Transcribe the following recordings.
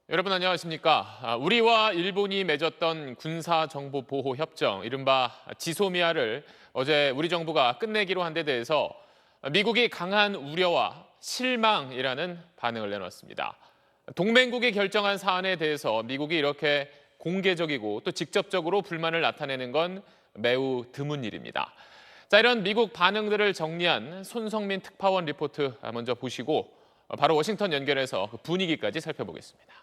여러분 안녕하십니까? 우리와 일본이 맺었던 군사정보보호협정, 이른바 지소미아를 어제 우리 정부가 끝내기로 한 데 대해서 미국이 강한 우려와 실망이라는 반응을 내놨습니다. 동맹국이 결정한 사안에 대해서 미국이 이렇게 공개적이고 또 직접적으로 불만을 나타내는 건 매우 드문 일입니다. 자, 이런 미국 반응들을 정리한 손성민 특파원 리포트 먼저 보시고 바로 워싱턴 연결해서 그 분위기까지 살펴보겠습니다.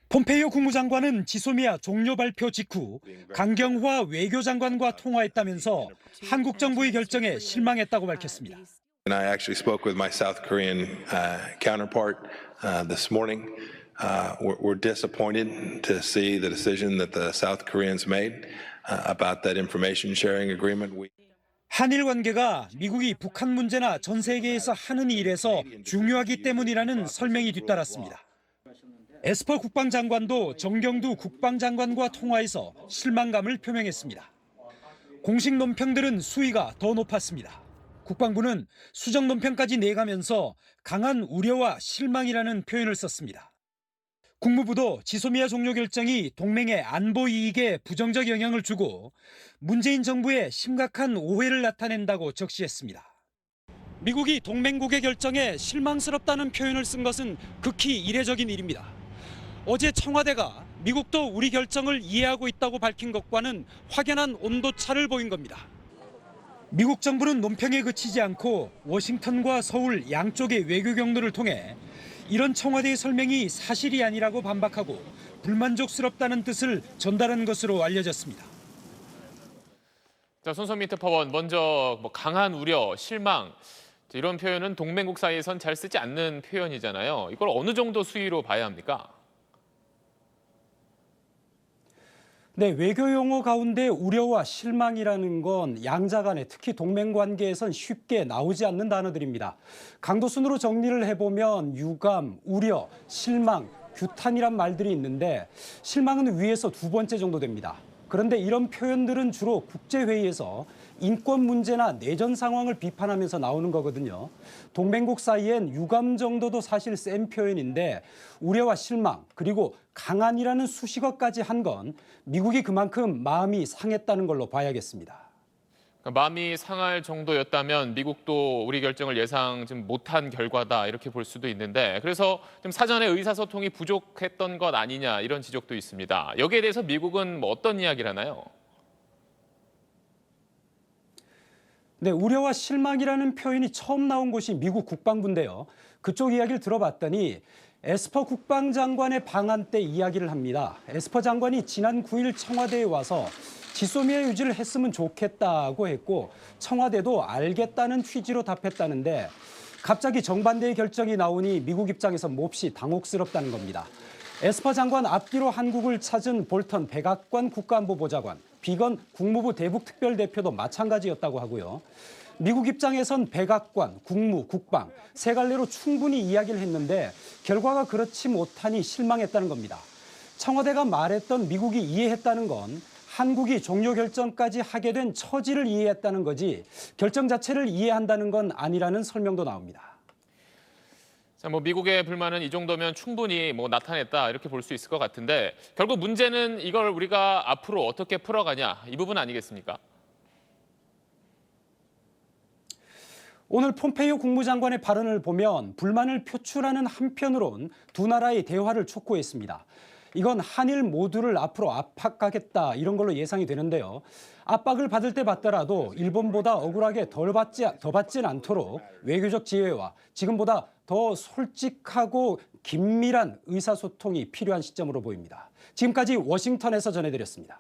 폼페이오 국무장관은 지소미아 종료 발표 직후 강경화 외교장관과 통화했다면서 한국 정부의 결정에 실망했다고 밝혔습니다. And I actually spoke with my South Korean counterpart this morning. We're disappointed to see the decision that the South Koreans made about that information sharing agreement. 한일 관계가 미국이 북한 문제나 전 세계에서 하는 일에서 중요하기 때문이라는 설명이 뒤따랐습니다. 에스퍼 국방장관도 정경두 국방장관과 통화해서 실망감을 표명했습니다. 공식 논평들은 수위가 더 높았습니다. 국방부는 수정 논평까지 내가면서 강한 우려와 실망이라는 표현을 썼습니다. 국무부도 지소미아 종료 결정이 동맹의 안보 이익에 부정적 영향을 주고 문재인 정부의 심각한 오해를 나타낸다고 적시했습니다. 미국이 동맹국의 결정에 실망스럽다는 표현을 쓴 것은 극히 이례적인 일입니다. 어제 청와대가 미국도 우리 결정을 이해하고 있다고 밝힌 것과는 확연한 온도차를 보인 겁니다. 미국 정부는 논평에 그치지 않고 워싱턴과 서울 양쪽의 외교 경로를 통해 이런 청와대의 설명이 사실이 아니라고 반박하고 불만족스럽다는 뜻을 전달한 것으로 알려졌습니다. 자, 손성민 특파원, 먼저 강한 우려, 실망, 이런 표현은 동맹국 사이에선 잘 쓰지 않는 표현이잖아요. 이걸 어느 정도 수위로 봐야 합니까? 네, 외교 용어 가운데 우려와 실망이라는 건 양자 간에 특히 동맹 관계에선 쉽게 나오지 않는 단어들입니다. 강도 순으로 정리를 해보면 유감, 우려, 실망, 규탄이란 말들이 있는데 실망은 위에서 두 번째 정도 됩니다. 그런데 이런 표현들은 주로 국제회의에서 인권 문제나 내전 상황을 비판하면서 나오는 거거든요. 동맹국 사이엔 유감 정도도 사실 센 표현인데 우려와 실망 그리고 강한이라는 수식어까지 한 건 미국이 그만큼 마음이 상했다는 걸로 봐야겠습니다. 그러니까 마음이 상할 정도였다면 미국도 우리 결정을 예상 좀 못한 결과다 이렇게 볼 수도 있는데 그래서 좀 사전에 의사소통이 부족했던 것 아니냐 이런 지적도 있습니다. 여기에 대해서 미국은 어떤 이야기를 하나요? 네, 우려와 실망이라는 표현이 처음 나온 곳이 미국 국방부인데요. 그쪽 이야기를 들어봤더니 에스퍼 국방장관의 방한 때 이야기를 합니다. 에스퍼 장관이 지난 9일 청와대에 와서 지소미아 유지를 했으면 좋겠다고 했고 청와대도 알겠다는 취지로 답했다는데 갑자기 정반대의 결정이 나오니 미국 입장에서 몹시 당혹스럽다는 겁니다. 에스퍼 장관 앞뒤로 한국을 찾은 볼턴 백악관 국가안보보좌관, 비건 국무부 대북특별대표도 마찬가지였다고 하고요. 미국 입장에선 백악관, 국무, 국방 세 갈래로 충분히 이야기를 했는데 결과가 그렇지 못하니 실망했다는 겁니다. 청와대가 말했던 미국이 이해했다는 건 한국이 종료 결정까지 하게 된 처지를 이해했다는 거지 결정 자체를 이해한다는 건 아니라는 설명도 나옵니다. 자, 미국의 불만은 이 정도면 충분히 나타냈다 이렇게 볼 수 있을 것 같은데 결국 문제는 이걸 우리가 앞으로 어떻게 풀어가냐 이 부분 아니겠습니까? 오늘 폼페이오 국무장관의 발언을 보면 불만을 표출하는 한편으론 두 나라의 대화를 촉구했습니다. 이건 한일 모두를 앞으로 압박하겠다 이런 걸로 예상이 되는데요. 압박을 받을 때 받더라도 일본보다 억울하게 더 받진 않도록 외교적 지혜와 지금보다 더 솔직하고 긴밀한 의사소통이 필요한 시점으로 보입니다. 지금까지 워싱턴에서 전해드렸습니다.